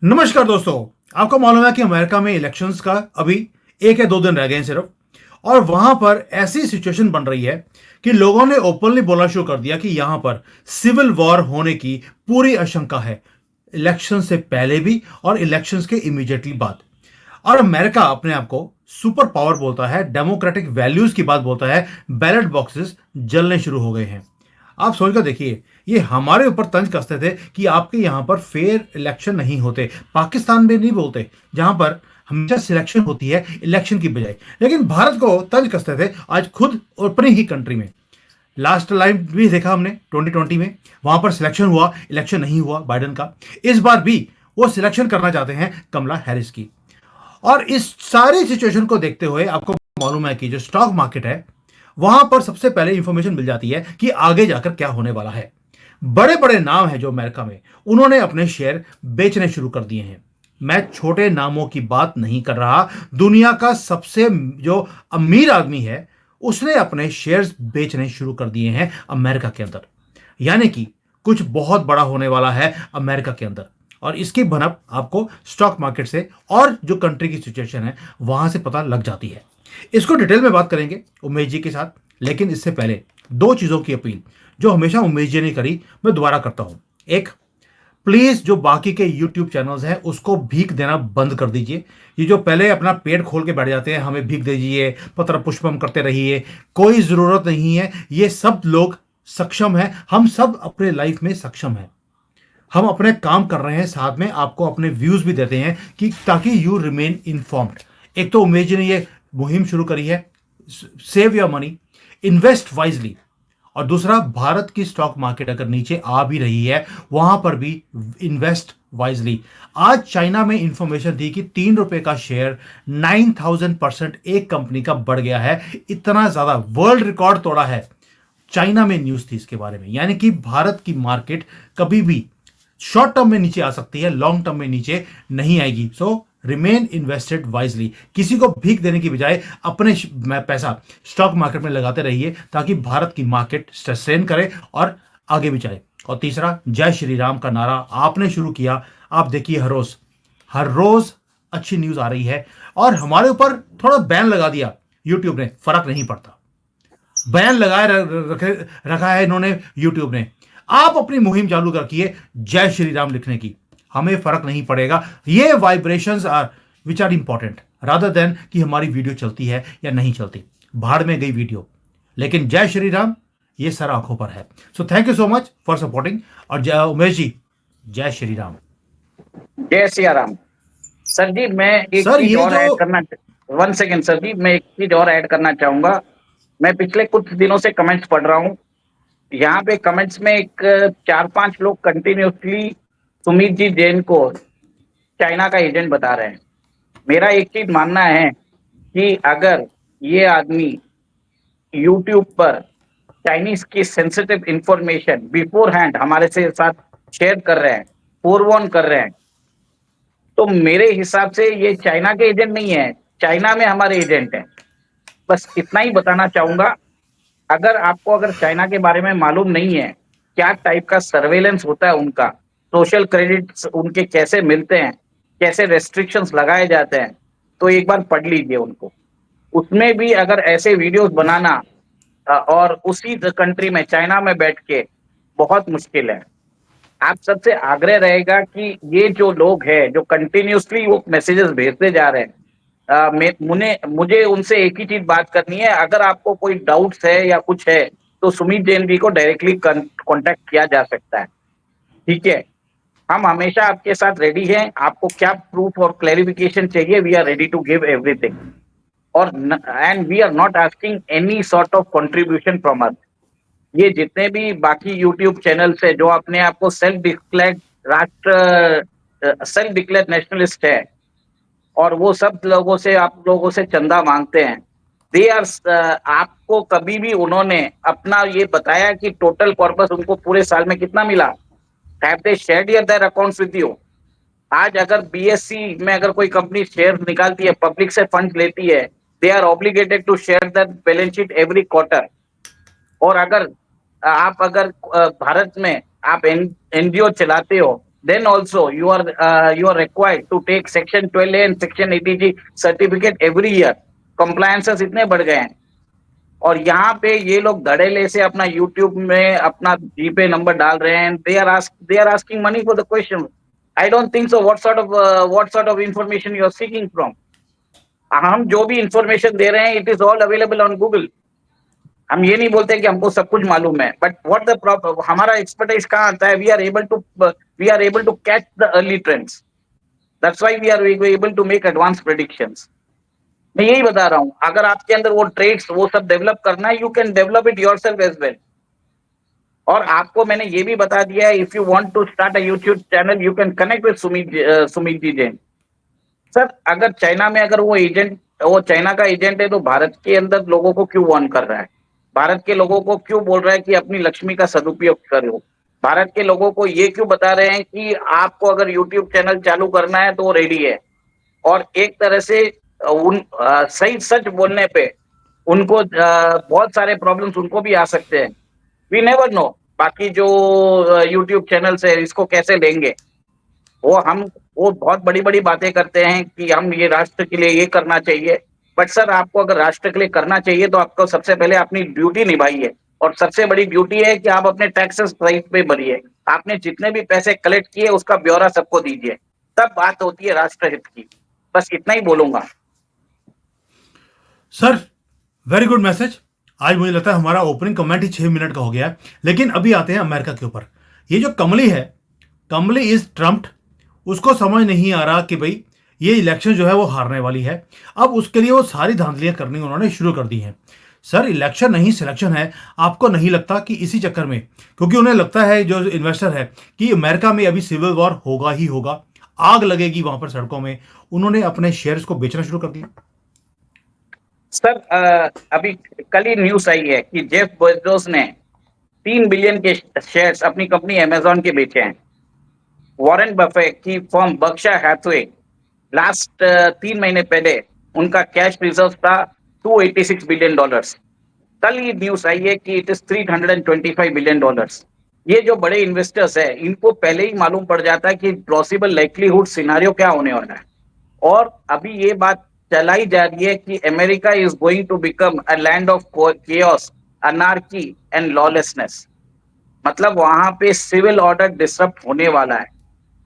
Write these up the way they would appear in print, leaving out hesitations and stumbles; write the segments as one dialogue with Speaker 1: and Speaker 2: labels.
Speaker 1: नमस्कार दोस्तों। आपको मालूम है कि अमेरिका में इलेक्शंस का अभी 1 या 2 दिन रह गए हैं सिर्फ। और वहां पर ऐसी सिचुएशन बन रही है कि लोगों ने ओपनली बोलना शुरू कर दिया कि यहां पर सिविल वॉर होने की पूरी आशंका है, इलेक्शन से पहले भी और इलेक्शंस के इमीडिएटली बाद। और अमेरिका अपने आप को सुपर पावर बोलता है, डेमोक्रेटिक वैल्यूज की बात बोलता है, बैलेट बॉक्सेस जलने शुरू हो गए हैं। आप सोच कर देखिए, ये हमारे ऊपर तंज कसते थे कि आपके यहां पर फेयर इलेक्शन नहीं होते। पाकिस्तान में नहीं बोलते, जहां पर हमेशा सिलेक्शन होती है इलेक्शन की बजाय। लेकिन भारत को तंज कसते थे आज खुद अपनी ही कंट्री में। लास्ट टाइम भी देखा हमने 2020 में, वहां पर सिलेक्शन हुआ, इलेक्शन नहीं हुआ बाइडेन का। इस बार भी वो सिलेक्शन करना चाहते हैं कमला हैरिस की। और इस सारी सिचुएशन को देखते हुए आपको मालूम है कि जो स्टॉक मार्केट है, वहां पर सबसे पहले इंफॉर्मेशन मिल जाती है कि आगे जाकर क्या होने वाला है। बड़े बड़े नाम हैं जो अमेरिका में, उन्होंने अपने शेयर बेचने शुरू कर दिए हैं। मैं छोटे नामों की बात नहीं कर रहा, दुनिया का सबसे जो अमीर आदमी है, उसने अपने शेयर्स बेचने शुरू कर दिए हैं अमेरिका के अंदर। यानी कि कुछ बहुत बड़ा होने वाला है अमेरिका के अंदर। और इसकी भनक आपको स्टॉक मार्केट से और जो कंट्री की सिचुएशन है वहां से पता लग जाती है। इसको डिटेल में बात करेंगे उमेश जी के साथ। लेकिन इससे पहले दो चीजों की अपील जो हमेशा उमेश जी ने करी, मैं दोबारा करता हूं। एक, प्लीज जो बाकी के यूट्यूब चैनल्स हैं उसको भीख देना बंद कर दीजिए। ये जो पहले अपना पेट खोल के बैठ जाते हैं, हमें भीख दीजिए, पत्र पुष्पम करते रहिए, कोई जरूरत नहीं है। ये सब लोग सक्षम है, हम सब अपने लाइफ में सक्षम है। हम अपने काम कर रहे हैं, साथ में आपको अपने व्यूज भी देते हैं कि ताकि यू रिमेन इन्फॉर्म्ड। एक तो उमेश जी ने ये मुहिम शुरू करी है, save your money, invest wisely. और दूसरा, भारत की स्टॉक मार्केट अगर नीचे आ भी रही है, वहां पर भी इन्वेस्ट वाइजली। आज चाइना में इंफॉर्मेशन दी कि ₹3 का शेयर 9000% एक कंपनी का बढ़ गया है। इतना ज्यादा वर्ल्ड रिकॉर्ड तोड़ा है। चाइना में न्यूज थी इसके बारे में। यानी कि भारत की मार्केट कभी भी शॉर्ट टर्म में नीचे आ सकती है, लॉन्ग टर्म में नीचे नहीं आएगी। सो रिमेन इन्वेस्टेड वाइजली। किसी को भीख देने की बजाय अपने पैसा स्टॉक मार्केट में लगाते रहिए, ताकि भारत की मार्केट सस्टेन करे और आगे भी चले। और तीसरा, जय श्री राम का नारा आपने शुरू किया। आप देखिए, हर रोज अच्छी न्यूज आ रही है। और हमारे ऊपर थोड़ा बैन लगा दिया यूट्यूब ने, फर्क नहीं पड़ता। बैन लगाए रखा है इन्होंने यूट्यूब ने। आप अपनी मुहिम चालू रखिए जय श्री राम लिखने की, हमें फर्क नहीं पड़ेगा। ये vibrations are which are important rather than कि हमारी वीडियो चलती है या नहीं चलती। भाड़ में गई वीडियो, लेकिन जय श्री राम ये सर आंखों पर है। So thank you so much for supporting. और जय उमेश जी, जय श्री राम।
Speaker 2: जय सिया राम। सर जी, मैं एक
Speaker 1: सर
Speaker 2: चीज
Speaker 1: ये
Speaker 2: और
Speaker 1: जो
Speaker 2: ऐड करना, 1 सेकेंड सर जी, मैं एक चीज और ऐड करना चाहूंगा। मैं पिछले कुछ दिनों से कमेंट्स पढ़ रहा हूँ। यहाँ पे कमेंट्स में एक 4-5 लोग कंटिन्यूसली सुमित जी जैन को चाइना का एजेंट बता रहे हैं। मेरा एक चीज मानना है कि अगर ये आदमी यूट्यूब पर चाइनीज की सेंसिटिव इंफॉर्मेशन बिफोर हैंड हमारे से साथ शेयर कर रहे हैं, फोरवॉर्न कर रहे हैं, तो मेरे हिसाब से ये चाइना के एजेंट नहीं है, चाइना में हमारे एजेंट हैं। बस इतना ही बताना चाहूंगा। अगर चाइना के बारे में मालूम नहीं है, क्या टाइप का सर्वेलेंस होता है उनका, सोशल क्रेडिट्स उनके कैसे मिलते हैं, कैसे रेस्ट्रिक्शंस लगाए जाते हैं, तो एक बार पढ़ लीजिए उनको। उसमें भी अगर ऐसे वीडियोस बनाना और उसी कंट्री में, चाइना में बैठ के, बहुत मुश्किल है। आप सबसे आग्रह रहेगा कि ये जो लोग हैं जो कंटिन्यूसली वो मैसेजेस भेजते जा रहे हैं, मुझे उनसे एक ही चीज बात करनी है। अगर आपको कोई डाउट्स है या कुछ है तो सुमित जैन जी को डायरेक्टली कांटेक्ट किया जा सकता है। ठीक है, हम हमेशा आपके साथ रेडी हैं। आपको क्या प्रूफ और क्लैरिफिकेशन चाहिए, we are ready to give everything. और and we are not asking any sort of contribution from us. ये जितने भी बाकी यूट्यूब चैनल्स है जो अपने आप को सेल्फ डिक्लेयर नेशनलिस्ट है, और वो सब लोगों से, आप लोगों से चंदा मांगते हैं, दे आर, आपको कभी भी उन्होंने अपना ये बताया कि टोटल कॉर्पस उनको पूरे साल में कितना मिला? Have they shared their accounts with you? आज अगर बीएससी में अगर कोई कंपनी शेयर निकालती है, पब्लिक से फंड लेती है, they are obligated to share that balance sheet every quarter. और अगर भारत में आप एनजीओ चलाते हो, then also you are required to take section 12A and section 80G certificate every year. Compliances इतने बढ़ गए हैं और यहाँ पे ये लोग धड़ेले से अपना यूट्यूब में अपना जीपे नंबर डाल रहे हैं. They are asking money for the question. I don't think so. What sort of information you are seeking from? हम जो भी इंफॉर्मेशन दे रहे हैं it is all available on Google. हम ये नहीं बोलते कि हमको सब कुछ मालूम है, बट व्हाट द प्रॉब्लम, हमारा एक्सपर्टाइज कहाँ आता है? We are able to catch the early trends. That's why we are able to make advance predictions. मैं यही बता रहा हूँ, अगर आपके अंदर वो ट्रेड्स वो सब डेवलप करना है, you can develop it yourself as well. और आपको मैंने ये भी बता दिया है, if you want to start a YouTube channel you can connect with Sumit ji Jain. Sir अगर चाइना में अगर वो चाइना का एजेंट है तो भारत के अंदर लोगों को क्यों वार्न कर रहा है? भारत के लोगों को क्यों बोल रहा है कि अपनी लक्ष्मी का सदुपयोग करो? भारत के लोगों को ये क्यों बता रहे हैं कि आपको अगर यूट्यूब चैनल चालू करना है तो वो रेडी है? और एक तरह से सही सच बोलने पे उनको बहुत सारे प्रॉब्लम्स उनको भी आ सकते हैं. वी नेवर नो बाकी जो यूट्यूब चैनल्स है इसको कैसे लेंगे. वो बहुत बड़ी बड़ी बातें करते हैं कि हम ये राष्ट्र के लिए ये करना चाहिए. बट सर आपको अगर राष्ट्र के लिए करना चाहिए तो आपको सबसे पहले अपनी ड्यूटी निभाइए. और सबसे बड़ी ड्यूटी है कि आप अपने टैक्सेस सही पे भरिए. आपने जितने भी पैसे कलेक्ट किए उसका ब्यौरा सबको दीजिए, तब बात होती है राष्ट्रहित की. बस इतना ही बोलूंगा.
Speaker 1: Sir very good message. आज मुझे लगता है हमारा ओपनिंग कमेंट ही 6 मिनट का हो गया है. लेकिन अभी आते हैं अमेरिका के ऊपर. ये जो कमली है, कमली इज ट्रम्प्ड. उसको समझ नहीं आ रहा कि भाई ये इलेक्शन जो है वो हारने वाली है. अब उसके लिए वो सारी धांधलियां करनी उन्होंने शुरू कर दी हैं. सर इलेक्शन नहीं सिलेक्शन है. आपको नहीं लगता कि इसी चक्कर में, क्योंकि उन्हें लगता है जो इन्वेस्टर है कि अमेरिका में अभी सिविल वॉर होगा ही होगा, आग लगेगी वहां पर सड़कों में, उन्होंने अपने शेयर्स को बेचना शुरू कर दिया.
Speaker 2: सर अभी कल ही न्यूज आई है कि जेफ बेजोस ने 3 बिलियन के शेयर्स अपनी कंपनी अमेजॉन के बेचे हैं. वॉरेन बफेट की फर्म बर्कशायर हैथवे लास्ट 3 महीने पहले उनका कैश रिजर्व था $286 बिलियन. कल ये न्यूज आई है कि इट इज $325 बिलियन. ये जो बड़े इन्वेस्टर्स है इनको पहले ही मालूम पड़ जाता है कि पॉसिबल लाइक्लीहुड सिनारियो क्या होने वाला है. और अभी ये बात चलाई जा रही है कि America is going to become a land of chaos, anarchy and lawlessness. मतलब वहां पे सिविल ऑर्डर डिसरप्ट होने वाला है.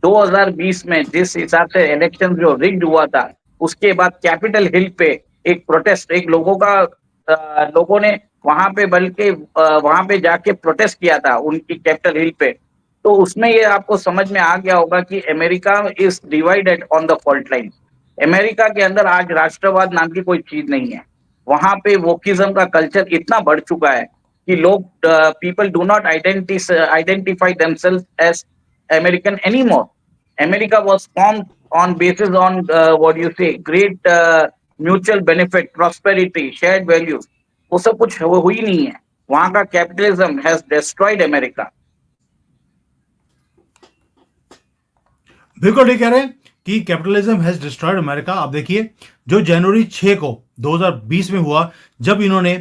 Speaker 2: 2020 में जिस हिसाब से इलेक्शन जो रिग्ड हुआ था उसके बाद कैपिटल हिल पे एक प्रोटेस्ट, एक लोगों ने वहां पे बल्कि वहां पे जाके प्रोटेस्ट किया था उनकी कैपिटल हिल पे. तो उसमें ये आपको समझ में आ गया होगा कि America is divided on the fault line. America के अंदर आज राष्ट्रवाद नाम की कोई चीज नहीं है. वहां पे वोकिज्म का कल्चर इतना बढ़ चुका है कि लोग people do not identify themselves as American anymore. America was formed on basis on what you say great mutual benefit, prosperity, shared values. वो सब कुछ हुई नहीं है. वहां का कैपिटलिज्म has destroyed America.
Speaker 1: बिल्कुल ठीक कह रहे हैं कि कैपिटलिज्म हैज डिस्ट्रॉयड अमेरिका. आप देखिए जो जनवरी 6 को 2020 में हुआ, जब इन्होंने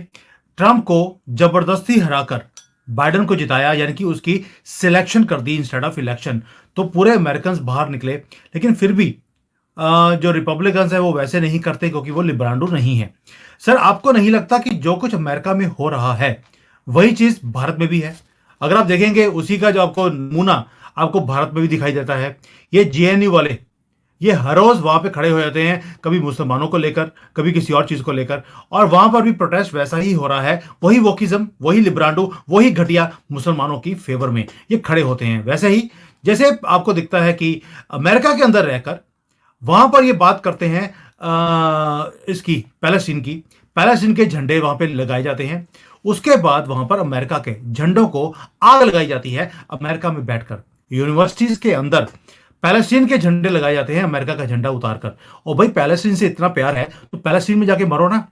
Speaker 1: ट्रंप को जबरदस्ती हराकर बाइडन को जिताया, यानी कि उसकी सिलेक्शन कर दी इंस्टेड ऑफ इलेक्शन, तो पूरे अमेरिकन बाहर निकले. लेकिन फिर भी जो रिपब्लिकन्स है वो वैसे नहीं करते क्योंकि वो लिबरांडो नहीं है. सर आपको नहीं लगता कि जो कुछ अमेरिका में हो रहा है वही चीज भारत में भी है? अगर आप देखेंगे उसी का जो आपको नमूना आपको भारत में भी दिखाई देता है. ये जेएनयू वाले ये हर रोज वहां पे खड़े हो जाते हैं, कभी मुसलमानों को लेकर, कभी किसी और चीज को लेकर, और वहां पर भी प्रोटेस्ट वैसा ही हो रहा है. वही वोकिज्म, वही लिब्रांडो, वही घटिया मुसलमानों की फेवर में ये खड़े होते हैं. वैसे ही जैसे आपको दिखता है कि अमेरिका के अंदर रहकर वहां पर ये बात करते हैं इसकी पैलेस्टीन के झंडे वहां पे लगाए जाते हैं. उसके बाद वहां पर अमेरिका के झंडों को आग लगाई जाती है. अमेरिका में बैठकर यूनिवर्सिटीज के अंदर पैलेस्टीन के झंडे लगाए जाते हैं अमेरिका का झंडा उतारकर. और भाई पैलेस्टीन से इतना प्यार है तो पैलेस्टीन में जाके मरो ना.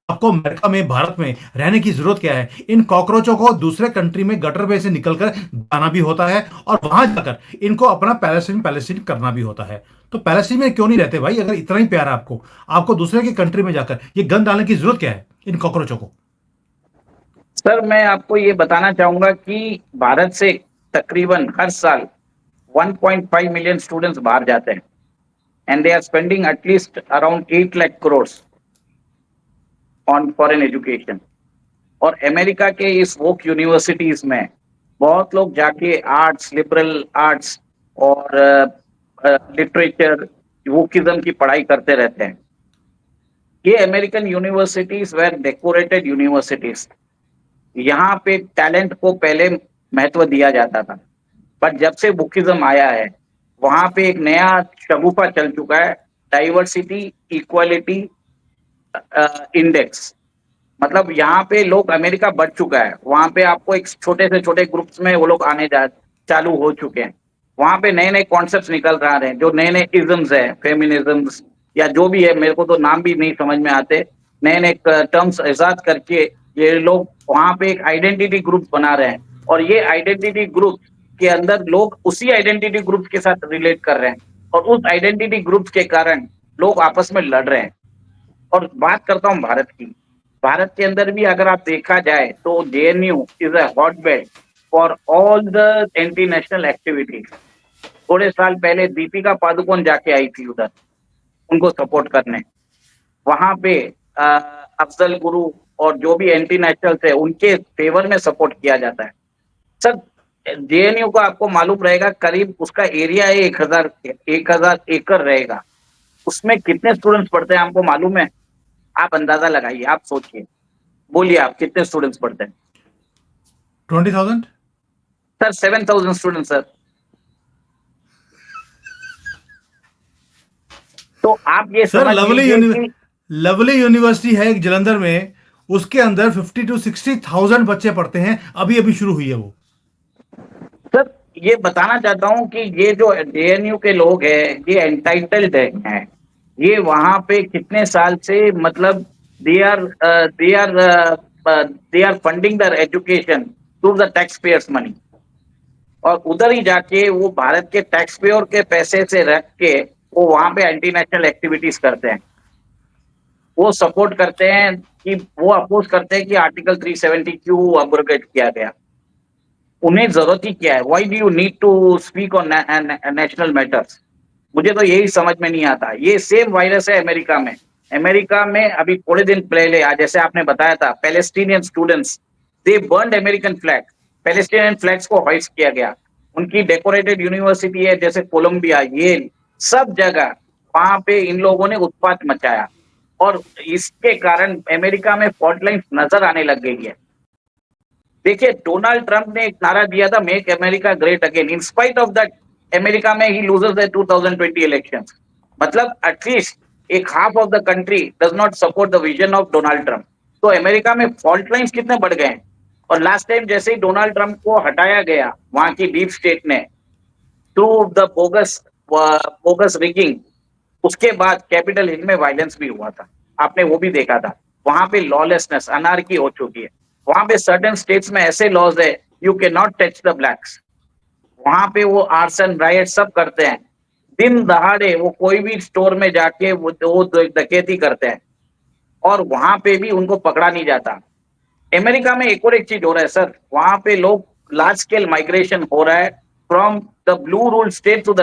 Speaker 1: आपको अमेरिका में, भारत में रहने की जरूरत क्या है? इन कॉकरोचों को दूसरे कंट्री में गटर में से निकलकर जाना भी होता है और वहां जाकर इनको अपना पैलेस्टीन करना भी होता है. तो पैलेस्टीन में क्यों नहीं रहते भाई? अगर इतना ही प्यार है आपको दूसरे की कंट्री में जाकर ये गन डालने की जरूरत क्या है इन कॉकरोचों को?
Speaker 2: सर मैं आपको ये बताना चाहूंगा कि भारत से तकरीबन हर साल 1.5 मिलियन स्टूडेंट्स बाहर जाते हैं and they are spending at least around 8 lakh crore on foreign education. और अमेरिका के इस वोक यूनिवर्सिटीज में बहुत लोग जाके आर्ट्स, लिबरल आर्ट्स और लिटरेचर, वोकिज्म की पढ़ाई करते रहते हैं। ये American universities were decorated universities. यहाँ पे टैलेंट को पहले महत्व दिया जाता था, बट जब से बुकिज्म आया है वहां पे एक नया शगुफा चल चुका है, डाइवर्सिटी इक्वालिटी इंडेक्स। मतलब यहाँ पे लोग, अमेरिका बढ़ चुका है, वहां पे आपको एक छोटे से छोटे ग्रुप्स में वो लोग आने जा चालू हो चुके हैं। वहां पे नए नए कॉन्सेप्ट्स निकल रहे हैं, जो नए नए इज्म्स है, फेमिनिज्म्स या जो भी है, मेरे को तो नाम भी नहीं समझ में आते, नए नए टर्म्स इजाद करके ये लोग वहां पे एक आइडेंटिटी ग्रुप बना रहे हैं। और ये आइडेंटिटी ग्रुप के अंदर लोग उसी आइडेंटिटी ग्रुप के साथ रिलेट कर रहे हैं, और उस आइडेंटिटी ग्रुप के कारण लोग आपस में लड़ रहे हैं। और बात करता हूँ भारत की, भारत के अंदर भी अगर आप देखा जाए तो JNU is a hotbed for all the anti national activities. थोड़े साल पहले दीपिका पादुकोण जाके आई थी उधर उनको सपोर्ट करने। वहां पे अफजल गुरु और जो भी एंटी नेशनल थे उनके फेवर में सपोर्ट किया जाता है। सर, जेएनयू को आपको मालूम रहेगा, करीब उसका एरिया है 1000 एकड़ रहेगा। उसमें कितने स्टूडेंट्स पढ़ते हैं आपको मालूम है? आप अंदाजा लगाइए, आप सोचिए, बोलिए आप कितने स्टूडेंट्स पढ़ते हैं?
Speaker 1: 20,000।
Speaker 2: Sir 7000 student sir. तो आप ये
Speaker 1: सर
Speaker 2: समझ लीजिए कि
Speaker 1: लवली यूनिवर्सिटी है एक जलंधर में, उसके अंदर 50 to 60,000 बच्चे पढ़ते हैं, अभी अभी शुरू हुई है वो।
Speaker 2: सर ये बताना चाहता हूं कि ये जो जेएनयू के लोग हैं ये एंटाइटल्ड हैं। ये वहां पे कितने साल से, मतलब they are they are they are funding their education through the tax payers money. और उधर ही जाके वो भारत के टैक्स पेयर के पैसे से रख के वो वहां पे एंटी नेशनल एक्टिविटीज करते हैं। वो सपोर्ट करते हैं कि वो अपोज करते हैं कि आर्टिकल 370 क्यों अब्रोगेट किया गया। उन्हें जरूरत ही क्या है? Why do you need to speak on national matters? मुझे तो यही समझ में नहीं आता। ये सेम वायरस है अमेरिका में। अमेरिका में अभी थोड़े दिन पहले, आज जैसे आपने बताया था, Palestinian students they burned American flag. Palestinian flags को हॉइस्ट किया गया। उनकी डेकोरेटेड यूनिवर्सिटी है जैसे कोलंबिया, येल, सब जगह वहां पे इन लोगों ने उत्पात मचाया। और इसके कारण अमेरिका में फॉल्ट लाइन्स नजर आने लग गई है। देखिए, डोनाल्ड ट्रंप ने एक नारा दिया था, make America great again. In spite of that America में ही लूजेस द 2020 इलेक्शंस। मतलब एटलीस्ट एक half of the country does not support the vision of Donald Trump. तो अमेरिका में फॉल्ट लाइन्स कितने बढ़ गए हैं। और लास्ट टाइम जैसे ही डोनाल्ड ट्रंप को हटाया गया वहां की डीप स्टेट ने थ्रू द बोगस रिगिंग, उसके बाद कैपिटल हिल में वायलेंस भी हुआ था। आपने वो भी देखा था। वहां पे लॉलेसनेस, अनार्की हो चुकी है। वहां पे सर्टेन स्टेट्स में ऐसे लॉज है, you can not touch the blacks. वहां पे वो आर्सन राइट सब करते हैं। दिन दहाड़े वो कोई भी स्टोर में जाके वो डकैती करते हैं, और वहां पे भी उनको पकड़ा नहीं जाता। अमेरिका में एक और एक चीज हो रहा है सर, वहां पे लोग लार्ज स्केल माइग्रेशन हो रहा है from the blue rule state to the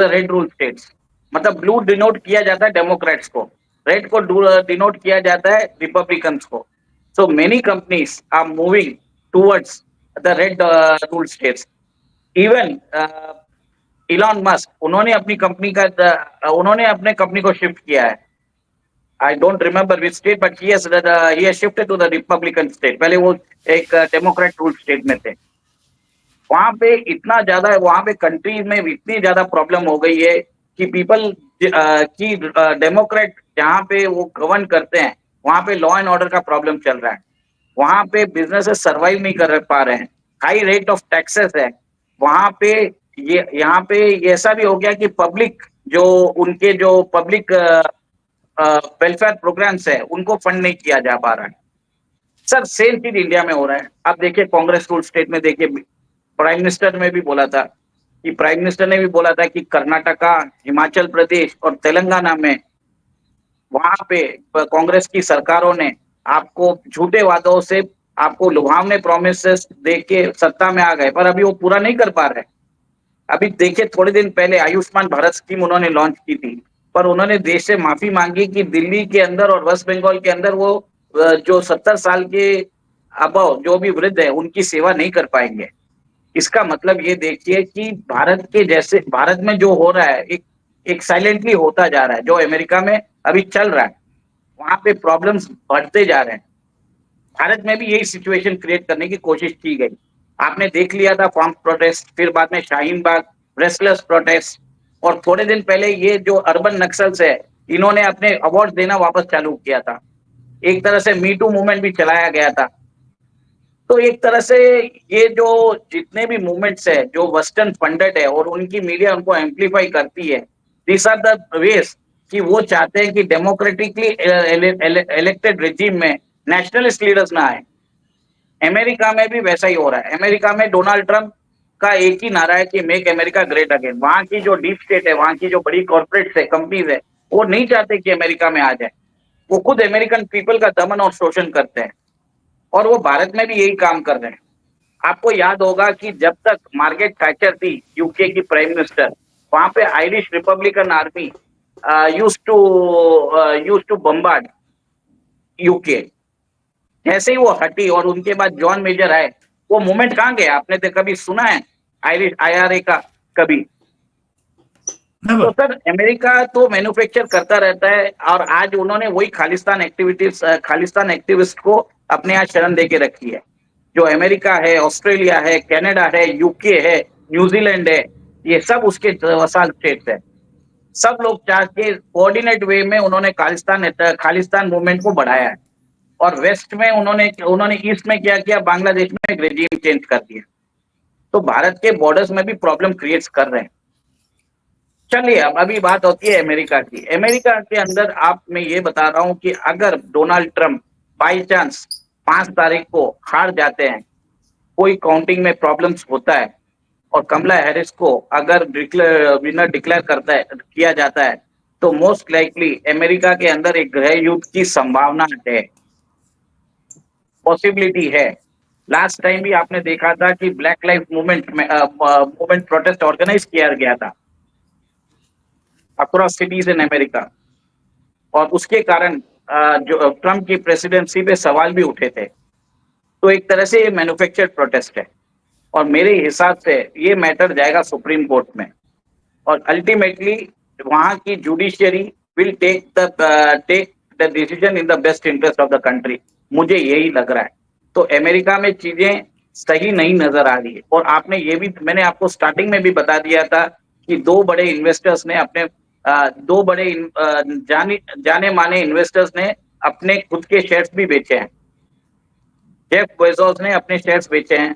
Speaker 2: red rule states. मतलब ब्लू डिनोट किया जाता है डेमोक्रेट्स को, रेड को डिनोट किया जाता है रिपब्लिकन्स को। So many companies are moving towards the red rule states. Even Elon Musk, उन्होंने अपने कंपनी को शिफ्ट किया है। I don't remember which state, but he has shifted to the Republican state. पहले वो एक डेमोक्रेट रूल स्टेट में थे। वहां पे इतना ज्यादा, वहां पे कंट्री में इतनी ज्यादा प्रॉब्लम हो गई है कि पीपल की डेमोक्रेट जहाँ पे वो गवर्न करते हैं वहां पे लॉ एंड ऑर्डर का प्रॉब्लम चल रहा है। वहां पे बिजनेसेस सर्वाइव नहीं कर पा रहे हैं। हाई रेट ऑफ टैक्सेस है वहां पे। ये यहाँ पे ऐसा भी हो गया कि पब्लिक जो उनके जो पब्लिक वेलफेयर प्रोग्राम्स है उनको फंड नहीं किया जा पा रहा है। सर सेम चीज इंडिया में हो रहा है। आप देखिए कांग्रेस रूल स्टेट में, देखिए प्राइम मिनिस्टर ने भी बोला था कि कर्नाटका, हिमाचल प्रदेश और तेलंगाना में वहां पे कांग्रेस की सरकारों ने आपको झूठे वादों से, आपको लुभावने प्रोमिसेस दे के सत्ता में आ गए, पर अभी वो पूरा नहीं कर पा रहे। अभी देखिए थोड़े दिन पहले आयुष्मान भारत स्कीम उन्होंने लॉन्च की थी, पर उन्होंने देश से माफी मांगी कि दिल्ली के अंदर और वेस्ट बंगाल के अंदर वो जो 70 साल के अबव जो भी वृद्ध है उनकी सेवा नहीं कर पाएंगे। इसका मतलब ये देखिए कि भारत के जैसे भारत में जो हो रहा है एक एक साइलेंटली होता जा रहा है, जो अमेरिका में अभी चल रहा है, वहां पे प्रॉब्लम्स बढ़ते जा रहे हैं। भारत में भी यही सिचुएशन क्रिएट करने की कोशिश की गई। आपने देख लिया था फार्म प्रोटेस्ट, फिर बाद में शाहीन बाग, रेस्टलेस प्रोटेस्ट, और थोड़े दिन पहले ये जो अर्बन नक्सल्स है, इन्होंने अपने अवार्ड देना वापस चालू किया था। एक तरह से मी टू मूवमेंट भी चलाया गया था। तो एक तरह से ये जो जितने भी मूवमेंट्स है जो वेस्टर्न फंडेड है और उनकी मीडिया उनको एम्पलीफाई करती है, दिस आर द वेज कि वो चाहते हैं कि डेमोक्रेटिकली इलेक्टेड रेजिम में नेशनलिस्ट लीडर्स ना आए। अमेरिका में भी वैसा ही हो रहा है। अमेरिका में डोनाल्ड ट्रंप का एक ही नारा है कि मेक अमेरिका ग्रेट अगेन। वहां की जो डीप स्टेट है, वहां की जो बड़ी कॉर्पोरेट्स है, कंपनीज है, वो नहीं चाहते कि अमेरिका में आ जाए। वो खुद अमेरिकन पीपल का दमन और शोषण करते हैं, और वो भारत में भी यही काम कर रहे हैं। आपको याद होगा कि जब तक मार्गरेट थैचर थी यूके की प्राइम मिनिस्टर, वहां पे Irish Republican Army use to bombard UK. जैसे ही वो हटी और उनके बाद जॉन मेजर आए, वो मूवमेंट कहाँ गया? आपने तो कभी सुना है आयरिश आईआरए का? कभी? तो
Speaker 1: नेवर।
Speaker 2: सर अमेरिका तो मैन्युफैक्चर करता रहता है, और आज उन्होंने वही खालिस्तान एक्टिविस्ट को अपने यहाँ शरण दे के रखी है। जो अमेरिका है, ऑस्ट्रेलिया है, कनाडा है, यूके है, न्यूजीलैंड है, ये सब उसके वसाल स्टेट्स है। सब लोग चाह के कोऑर्डिनेट वे में उन्होंने खालिस्तान मूवमेंट को बढ़ाया है। और वेस्ट में उन्होंने उन्होंने ईस्ट में क्या किया? बांग्लादेश में एक रेजिम चेंज कर दिया। तो भारत के बॉर्डर्स में भी प्रॉब्लम क्रिएट कर रहे हैं। चलिए, अब अभी बात होती है अमेरिका की। अमेरिका के अंदर आप मैं ये बता रहा हूं कि अगर डोनाल्ड ट्रंप बाई चांस 5 तारीख को हार जाते हैं, कोई काउंटिंग में प्रॉब्लम्स होता है, और कमला हैरिस को अगर विनर डिक्लेयर करता है किया जाता है, तो मोस्ट लाइकली अमेरिका के अंदर एक गृह युद्ध की संभावना है, पॉसिबिलिटी है। लास्ट टाइम भी आपने देखा था कि black life movement protest organise किया गया था अक्रॉस सिटीज इन अमेरिका, और उसके कारण जो ट्रंप की प्रेसिडेंसी पे सवाल भी उठे थे। तो एक तरह से ये मैन्युफैक्चर्ड प्रोटेस्ट है, और मेरे हिसाब से ये मैटर जाएगा सुप्रीम कोर्ट में, और अल्टीमेटली वहां की judiciary will take the decision in the best interest of the country. मुझे यही लग रहा है। तो अमेरिका में चीजें सही नहीं नजर आ रही है। और आपने ये भी, मैंने आपको स्टार्टिंग में भी बता दिया था कि दो बड़े इन्वेस्टर्स ने अपने दो बड़े जाने माने इन्वेस्टर्स ने अपने खुद के शेयर्स भी बेचे हैं। जेफ बेजोस ने अपने शेयर्स बेचे हैं,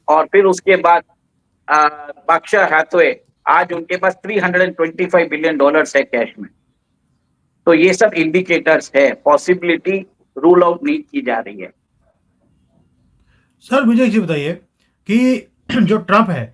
Speaker 2: और फिर उसके बाद बर्कशायर हैथवे, आज उनके पास $325 बिलियन है कैश में। तो ये सब इंडिकेटर्स है, पॉसिबिलिटी रूल आउट नहीं की जा रही है।
Speaker 1: सर मुझे एक चीज बताइए कि जो ट्रंप है,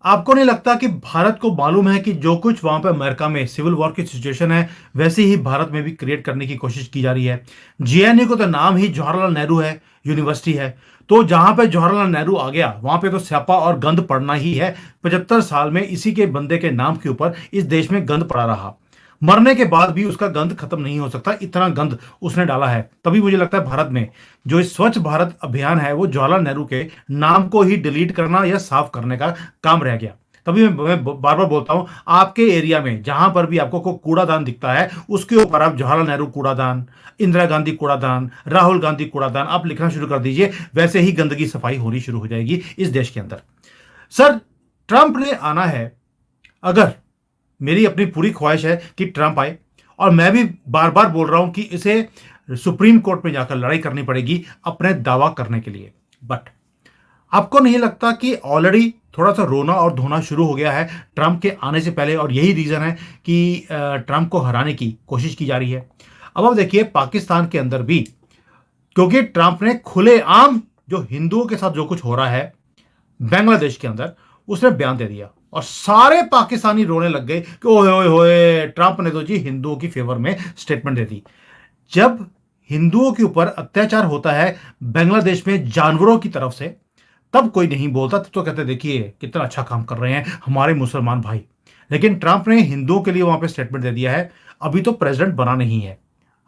Speaker 1: आपको नहीं लगता कि भारत को मालूम है कि जो कुछ वहां पे अमेरिका में सिविल वॉर की सिचुएशन है, वैसे ही भारत में भी क्रिएट करने की कोशिश की जा रही है। जेएनयू को तो नाम ही जवाहरलाल नेहरू है, यूनिवर्सिटी है। तो जहां पे जवाहरलाल नेहरू आ गया, वहां पे तो स्यापा और गंद पड़ना ही है। 75 साल में इसी के बंदे के नाम के ऊपर इस देश में गंद पड़ा रहा। मरने के बाद भी उसका गंद खत्म नहीं हो सकता, इतना गंद उसने डाला है। तभी मुझे लगता है भारत में जो इस स्वच्छ भारत अभियान है, वो जवाहरलाल नेहरू के नाम को ही डिलीट करना या साफ करने का काम रह गया। तभी मैं बार बार बोलता हूं, आपके एरिया में जहां पर भी आपको कोई कूड़ादान दिखता है, उसके ऊपर आप जवाहरलाल नेहरू कूड़ादान, इंदिरा गांधी कूड़ादान, राहुल गांधी कूड़ादान आप लिखना शुरू कर दीजिए। वैसे ही गंदगी सफाई होनी शुरू हो जाएगी इस देश के अंदर। सर, ट्रंप ने आना है। अगर मेरी अपनी पूरी ख्वाहिश है कि ट्रंप आए, और मैं भी बार बार बोल रहा हूं कि इसे सुप्रीम कोर्ट में जाकर लड़ाई करनी पड़ेगी अपने दावा करने के लिए। बट आपको नहीं लगता कि ऑलरेडी थोड़ा सा रोना और धोना शुरू हो गया है ट्रंप के आने से पहले, और यही रीजन है कि ट्रंप को हराने की कोशिश की जा रही है। अब आप देखिए पाकिस्तान के अंदर भी, क्योंकि ट्रंप ने खुलेआम जो हिंदुओं के साथ जो कुछ हो रहा है बांग्लादेश के अंदर, उसने बयान दे दिया, और सारे पाकिस्तानी रोने लग गए कि ओए ओए होए, ट्रंप ने तो जी हिंदुओं की फेवर में स्टेटमेंट दे दी। जब हिंदुओं के ऊपर अत्याचार होता है बांग्लादेश में जानवरों की तरफ से, तब कोई नहीं बोलता, तब तो कहते देखिए कितना अच्छा काम कर रहे हैं हमारे मुसलमान भाई। लेकिन ट्रंप ने हिंदुओं के लिए वहां पे स्टेटमेंट दे दिया है, अभी तो प्रेसिडेंट बना नहीं है,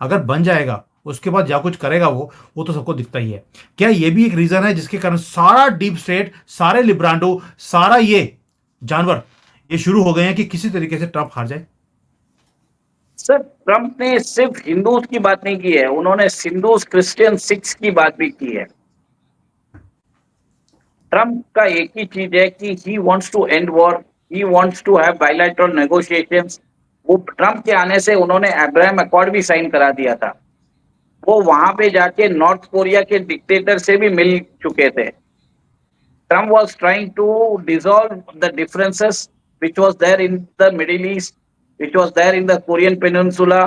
Speaker 1: अगर बन जाएगा उसके बाद क्या कुछ करेगा वो तो सबको दिखता ही है। क्या ये भी एक रीजन है जिसके कारण सारा डीप स्टेट, सारे लिब्रांडो, सारा ये जानवर ये शुरू हो गए हैं कि किसी तरीके से ट्रंप हार जाए?
Speaker 2: सर, ट्रंप ने सिर्फ हिंदूज की बात नहीं की है, उन्होंने सिंधुज, क्रिश्चियन, सिख्स की बात भी की है। ट्रंप का एक ही चीज है कि he wants to end war, he wants to have bilateral negotiations. वो ट्रंप के आने से उन्होंने अब्राहम अकॉर्ड भी साइन करा दिया था। वो वहां पे जाके नॉर्थ कोरिया के डिक्टेटर से भी मिल चुके थे। Trump was trying to dissolve the differences which was there in the Middle East, which was there in the Korean Peninsula.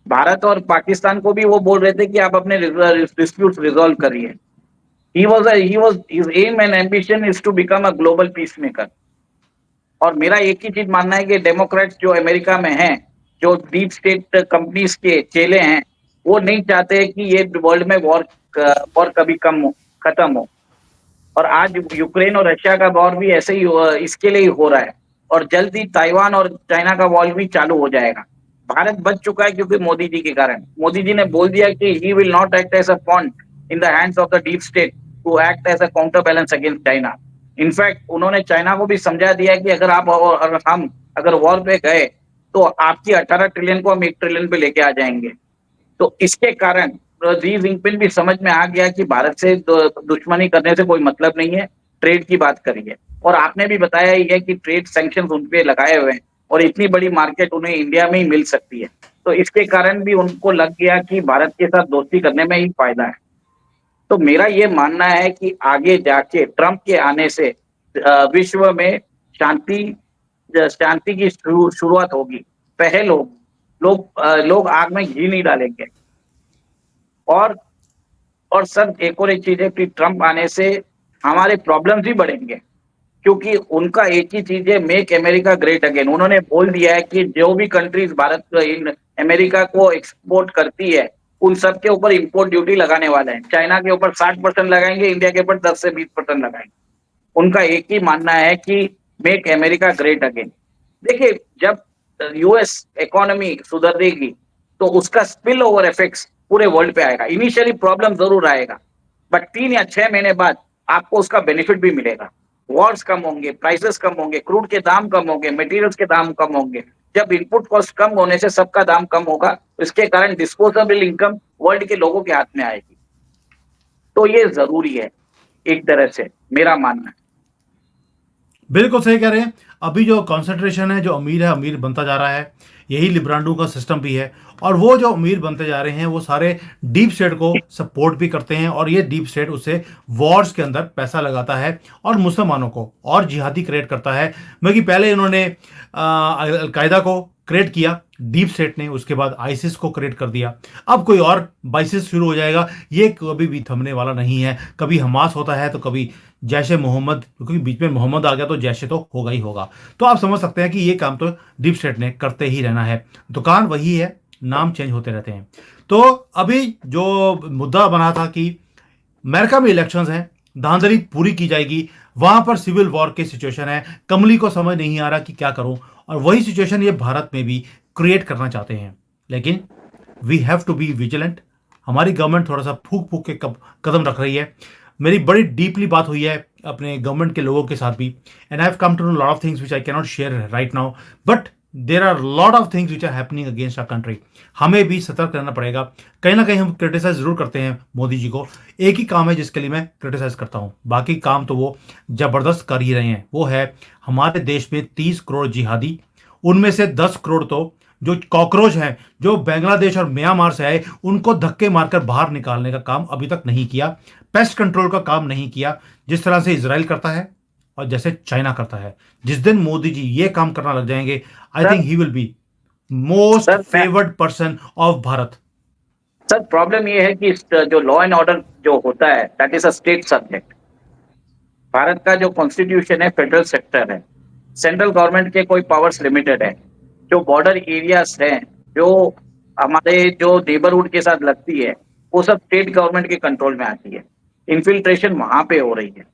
Speaker 2: Bharat और पाकिस्तान को भी वो बोल रहे थे कि आप अपने डिस्प्यूट्स रिजॉल्व करिए। His aim and ambition is to become a global peacemaker. और मेरा एक ही चीज मानना है कि डेमोक्रेट्स जो अमेरिका में हैं, जो डीप स्टेट कंपनीज के चेले हैं, वो नहीं चाहते कि ये वर्ल्ड में वॉर कभी खत्म हो। और आज यूक्रेन और रशिया का वॉर भी ऐसे ही इसके लिए ही हो रहा है। और जल्द ही ताइवान और चाइना का वॉर भी चालू हो जाएगा। भारत बच चुका है क्योंकि मोदी जी के कारण। मोदी जी ने बोल दिया कि he will not act as a pawn in the hands of the deep state to act as a counter balance against China. In fact उन्होंने चाइना को भी समझा दिया कि अगर आप और हम अगर वॉर पे गए तो आपकी 18 ट्रिलियन को हम 1 ट्रिलियन पे लेके आ जाएंगे। तो इसके कारण जी जिनपिंग भी समझ में आ गया कि भारत से दुश्मनी करने से कोई मतलब नहीं है, ट्रेड की बात करिए। और आपने भी बताया ही है कि ट्रेड सैंक्शंस उन पे लगाए हुए हैं और इतनी बड़ी मार्केट उन्हें इंडिया में ही मिल सकती है। तो इसके कारण भी उनको लग गया कि भारत के साथ दोस्ती करने में ही फायदा है। तो मेरा ये मानना है कि आगे जाके ट्रंप के आने से विश्व में शांति शांति की शुरुआत होगी, पहल होगी। लोग आग में घी नहीं डालेंगे। और और सर एक चीज है कि ट्रंप आने से हमारे प्रॉब्लम्स भी बढ़ेंगे, क्योंकि उनका एक ही चीज है, मेक अमेरिका ग्रेट अगेन। उन्होंने बोल दिया है कि जो भी कंट्रीज भारत इन अमेरिका को एक्सपोर्ट करती है उन सब के ऊपर इंपोर्ट ड्यूटी लगाने वाले हैं। चाइना के ऊपर 60% लगाएंगे, इंडिया के ऊपर 10 से 20% लगाएंगे। उनका एक ही मानना है कि मेक अमेरिका ग्रेट अगेन। देखिए, जब यूएस इकोनॉमी सुधरेगी तो उसका स्पिल ओवर इफेक्ट्स पूरे वर्ल्ड पे आएगा। इनिशियली प्रॉब्लम जरूर आएगा, बट 3 या 6 महीने बाद आपको उसका बेनिफिट भी मिलेगा। वॉर्स कम होंगे, प्राइसेस कम होंगे, क्रूड के दाम कम होंगे, मटेरियल्स के दाम कम होंगे। जब इनपुट कॉस्ट कम होने से सबका दाम कम होगा, इसके कारण डिस्पोजेबल इनकम वर्ल्ड के लोगों के हाथ में आएगी। तो ये जरूरी है, एक तरह से मेरा मानना है।
Speaker 1: बिल्कुल सही कह रहे हैं। अभी जो कॉन्सेंट्रेशन है, जो अमीर है अमीर बनता जा रहा है, यही लिब्रांडो का सिस्टम भी है। और वो जो अमीर बनते जा रहे हैं वो सारे डीप स्टेट को सपोर्ट भी करते हैं, और ये डीप स्टेट उससे वॉर्स के अंदर पैसा लगाता है और मुसलमानों को और जिहादी क्रिएट करता है। क्योंकि पहले इन्होंने अलकायदा को क्रिएट किया डीप स्टेट ने, उसके बाद आईसिस को क्रिएट कर दिया, अब कोई और बाइसिस शुरू हो जाएगा। ये कभी भी थमने वाला नहीं है। कभी हमास होता है तो कभी जैश ए मोहम्मद, क्योंकि बीच में मोहम्मद आ गया तो जैश तो होगा ही होगा। तो आप समझ सकते हैं कि ये काम तो डीप स्टेट ने करते ही रहना है। दुकान वही है, नाम चेंज होते रहते हैं। तो अभी जो मुद्दा बना था कि अमेरिका में इलेक्शंस हैं, धांधली पूरी की जाएगी, वहां पर सिविल वॉर की सिचुएशन है, कमली को समझ नहीं आ रहा कि क्या करूं, और वही सिचुएशन ये भारत में भी क्रिएट करना चाहते हैं। लेकिन we have to be vigilant. हमारी गवर्नमेंट थोड़ा सा फूक फूक के कदम रख रही है। मेरी बड़ी डीपली बात हुई है अपने गवर्नमेंट के लोगों के साथ भी, and I have come to know lot of things which I cannot share right now, but there are lot of things which are happening against our country. हमें भी सतर्क रहना पड़ेगा। कहीं ना कहीं हम क्रिटिसाइज जरूर करते हैं मोदी जी को, एक ही काम है जिसके लिए मैं क्रिटिसाइज करता हूं, बाकी काम तो वो जबरदस्त कर ही रहे हैं। वो है हमारे देश में 30 करोड़ जिहादी, उनमें से 10 करोड़ तो जो कॉकरोच हैं, जो बांग्लादेश और म्यांमार से आए, उनको धक्के मारकर बाहर निकालने का काम अभी तक नहीं किया। पेस्ट कंट्रोल का काम नहीं किया, जिस तरह से इसराइल करता है और जैसे चाइना करता है। जिस दिन मोदी जी ये काम करना लग जाएंगे, I think he will be most
Speaker 2: sir
Speaker 1: favoured person of Bharat.
Speaker 2: Sir problem ये है कि जो लॉ एंड ऑर्डर जो होता है that is a state subject. Bharat का जो कॉन्स्टिट्यूशन है फेडरल सेक्टर है, सेंट्रल गवर्नमेंट के कोई पावर्स लिमिटेड है। जो बॉर्डर एरियाज हैं, जो हमारे जो नेबरहुड के साथ लगती है, वो सब स्टेट गवर्नमेंट के कंट्रोल में आती है। इन्फिल्ट्रेशन वहां पे हो रही है।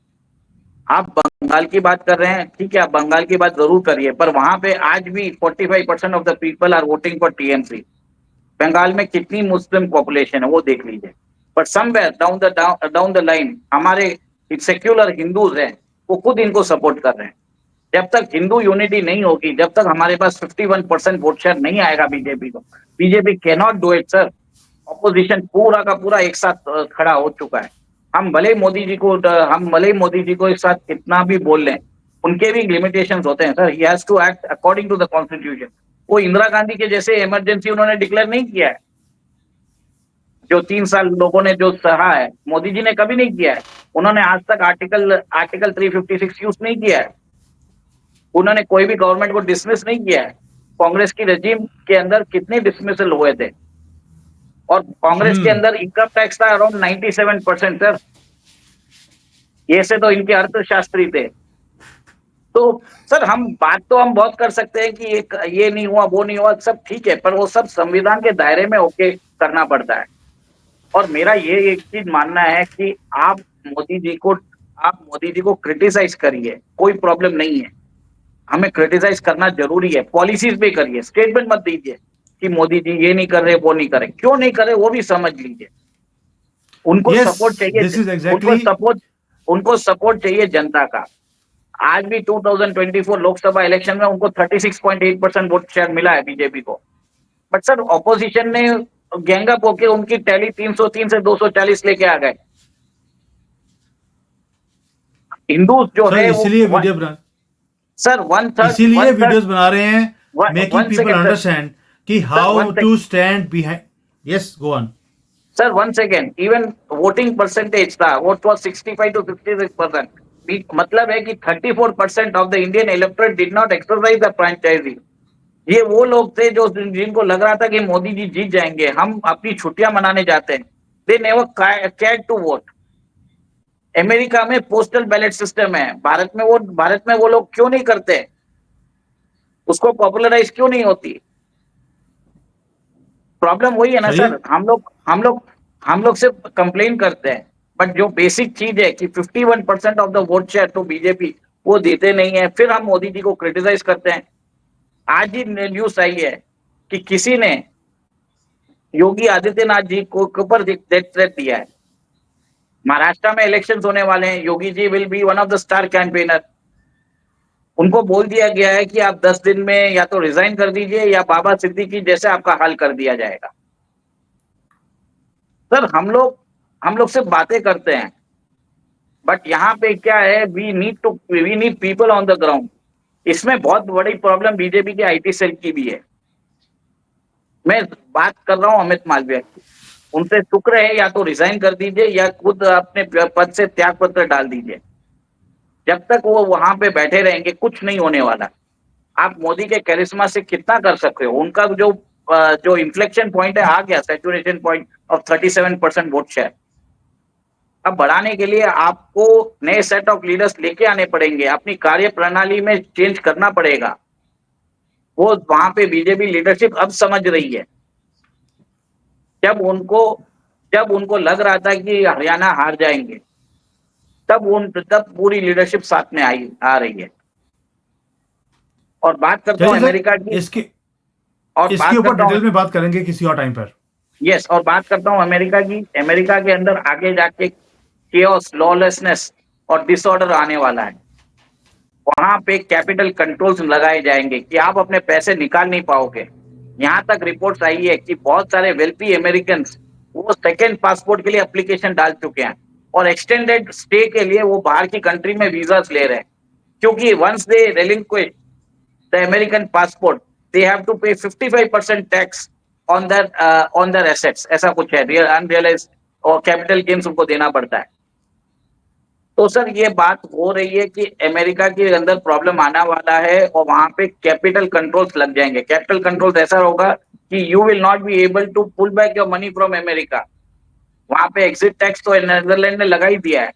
Speaker 2: आप बंगाल की बात कर रहे हैं, ठीक है, आप बंगाल की बात जरूर करिए, पर वहां पे आज भी 45% of the people are voting for TMC. Bengal में कितनी मुस्लिम पॉपुलेशन है वो देख लीजिए। But somewhere down the line हमारे सेक्युलर हिंदूज हैं, वो खुद इनको सपोर्ट कर रहे हैं। जब तक हिंदू यूनिटी नहीं होगी, जब तक हमारे पास 51% वोट शेयर नहीं आएगा बीजेपी को, BJP can not do it sir. Opposition पूरा का पूरा एक साथ खड़ा हो चुका है। हम भले ही मोदी जी को एक साथ कितना भी बोल लें, उनके भी लिमिटेशंस होते हैं sir. He has to act according to the constitution. वो इंदिरा गांधी के जैसे इमरजेंसी उन्होंने डिक्लेयर नहीं किया है। जो 3 साल लोगों ने जो सहा है, मोदी जी ने कभी नहीं किया है। उन्होंने आज तक आर्टिकल 356 यूज नहीं किया है। उन्होंने कोई भी गवर्नमेंट को डिसमिस नहीं किया है। कांग्रेस की रजीम के अंदर कितने डिसमिसल हुए थे, और कांग्रेस के अंदर इनकम टैक्स था अराउंड 97% सर। ये से तो इनके अर्थशास्त्री थे। तो सर हम बहुत कर सकते हैं कि ये नहीं हुआ, वो नहीं हुआ, सब ठीक है, पर वो सब संविधान के दायरे में होके करना पड़ता है। और मेरा ये एक चीज मानना है कि आप मोदी जी को क्रिटिसाइज करिए, कोई प्रॉब्लम नहीं है। हमें क्रिटिसाइज करना जरूरी है, पॉलिसीज पे करिए, स्टेटमेंट मत दीजिए कि मोदी जी ये नहीं कर रहे, वो नहीं कर रहे। क्यों नहीं कर रहे वो भी समझ लीजिए। उनको
Speaker 1: Yes,
Speaker 2: सपोर्ट चाहिए,
Speaker 1: this is exactly.
Speaker 2: उनको सपोर्ट चाहिए जनता का। आज भी 2024 लोकसभा इलेक्शन में उनको 36.8% वोट शेयर मिला है बीजेपी को। बट सर ऑपोजिशन ने गैंगअप होके उनकी टैली 303 से 240 लेके आ गए। हिंदू जो
Speaker 1: सर
Speaker 2: है वो
Speaker 1: इसीलिए वीडियो बना
Speaker 2: सर
Speaker 1: इसीलिए वीडियोस बना रहे हैं, making
Speaker 2: one
Speaker 1: people
Speaker 2: second sir,
Speaker 1: understand कि how to stand behind. Yes, go on.
Speaker 2: Sir 1 second, even voting percentage था वोट वाज 65 to 56%। मतलब है कि 34% of the Indian electorate did not exercise the franchise. ये वो लोग थे जो जिनको लग रहा था कि मोदी जी जीत जाएंगे, हम अपनी छुट्टियां मनाने जाते हैं। They never cared to vote. America में पोस्टल बैलेट सिस्टम है, भारत में वो लोग क्यों नहीं करते? उसको पॉपुलराइज क्यों नहीं होती? प्रॉब्लम वही है ना
Speaker 1: चलिए,
Speaker 2: सर। हम लोग सिर्फ कंप्लेन करते हैं, बट जो बेसिक चीज है कि 51% ऑफ द वोट शेयर तो बीजेपी वो देते नहीं है, फिर हम मोदी जी को क्रिटिसाइज करते हैं। आज ही न्यूज आई है कि किसी ने योगी आदित्यनाथ जी को ऊपर डेथ थ्रेट दिया है। महाराष्ट्र में इलेक्शंस होने वाले हैं, Yogi ji will be one of the star campaigner. उनको बोल दिया गया है कि आप 10 दिन में या तो रिजाइन कर दीजिए या बाबा सिद्दीकी जैसे आपका हाल कर दिया जाएगा। सर हम लोग सिर्फ बातें करते हैं, बट यहाँ पे क्या है, we need people on the ground. इसमें बहुत बड़ी प्रॉब्लम बीजेपी के आईटी सेल की भी है। मैं बात कर रहा हूँ अमित मालवीय की, उनसे शुक्र है या तो रिजाइन कर दीजिए या खुद अपने पद से त्याग पत्र डाल दीजिए। जब तक वो वहां पे बैठे रहेंगे कुछ नहीं होने वाला। आप मोदी के कैरिश्मा से कितना कर सकते हो? उनका जो इन्फ्लेक्शन पॉइंट है आ गया, saturation point of 37% vote share. अब बढ़ाने के लिए आपको नए सेट ऑफ लीडर्स लेके आने पड़ेंगे, अपनी कार्य प्रणाली में चेंज करना पड़ेगा। वो वहां पे बीजेपी लीडरशिप अब समझ रही है। जब उनको लग रहा था कि हरियाणा हार जाएंगे, तब पूरी लीडरशिप साथ में आ रही है। और बात करता हूँ
Speaker 1: चलिए सर,
Speaker 2: अमेरिका की,
Speaker 1: इसके
Speaker 2: और
Speaker 1: इसके
Speaker 2: बात
Speaker 1: ऊपर
Speaker 2: करता हूँ
Speaker 1: डिटेल में बात करेंगे किसी और टाइम पर।
Speaker 2: यस, और बात करता हूँ अमेरिका की। अमेरिका के अंदर आगे जाके केओस, लॉलेसनेस और डिसऑर्डर आने वाला है। वहां पे कैपिटल कंट्रोल्स लगाए जाएंगे कि आप अपने पैसे निकाल नहीं पाओगे। यहाँ तक रिपोर्ट्स आई है कि बहुत सारे वेल्थी अमेरिकन वो सेकेंड पासपोर्ट के लिए एप्लीकेशन डाल चुके हैं, और एक्सटेंडेड स्टे के लिए वो बाहर की कंट्री में वीजास ले रहे हैं। क्योंकि once they relinquish the American passport, they have to pay 55% tax on their assets। ऐसा कुछ है, रियल अनरियलाइज्ड और कैपिटल गेन्स उनको देना पड़ता है। तो सर ये बात हो रही है कि अमेरिका के अंदर प्रॉब्लम आने वाला है, और वहां पे कैपिटल कंट्रोल्स लग जाएंगे। कैपिटल कंट्रोल्स ऐसा होगा कि you will not be able to pull back your money from America. वहां पे एग्जिट टैक्स तो नेदरलैंड ने लगा ही दिया है।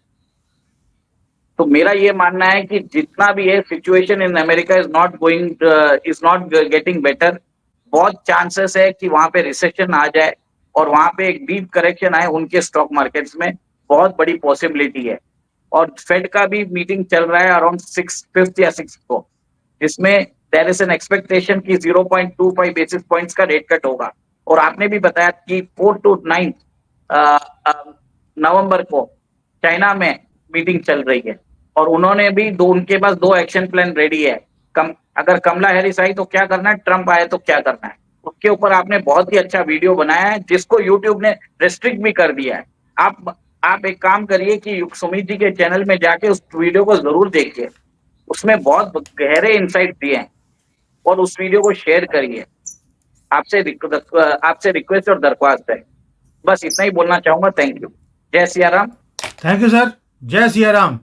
Speaker 2: तो मेरा ये मानना है कि जितना भी है, situation in America is not getting better. बहुत चांसेस है कि वहां पे रिसेशन आ जाए और वहां पे एक डीप करेक्शन आए उनके स्टॉक मार्केट्स में, बहुत बड़ी पॉसिबिलिटी है। और फेड का भी मीटिंग चल रहा है अराउंड 5th या 6th को, जिसमें देयर इज एन एक्सपेक्टेशन कि 0.25 बेसिस पॉइंट्स का रेट कट होगा। और आपने भी बताया कि 4 to 9 नवंबर को चाइना में मीटिंग चल रही है और उन्होंने भी उनके पास 2 एक्शन प्लान रेडी है। अगर कमला हैरिस आई तो क्या करना है, ट्रंप आए तो क्या करना है, उसके ऊपर आपने बहुत ही अच्छा वीडियो बनाया है, जिसको यूट्यूब ने रेस्ट्रिक्ट भी कर दिया है। आप एक काम करिए कि सुमित जी के चैनल में जाके उस वीडियो को जरूर देखिए, उसमें बहुत गहरे इंसाइट दिए हैं, और उस वीडियो को शेयर करिए। आपसे रिक्वेस्ट और दरख्वास्त है। बस इतना ही बोलना चाहूंगा। Thank you. जय Siya Ram.
Speaker 1: Thank you sir. जय सिया राम।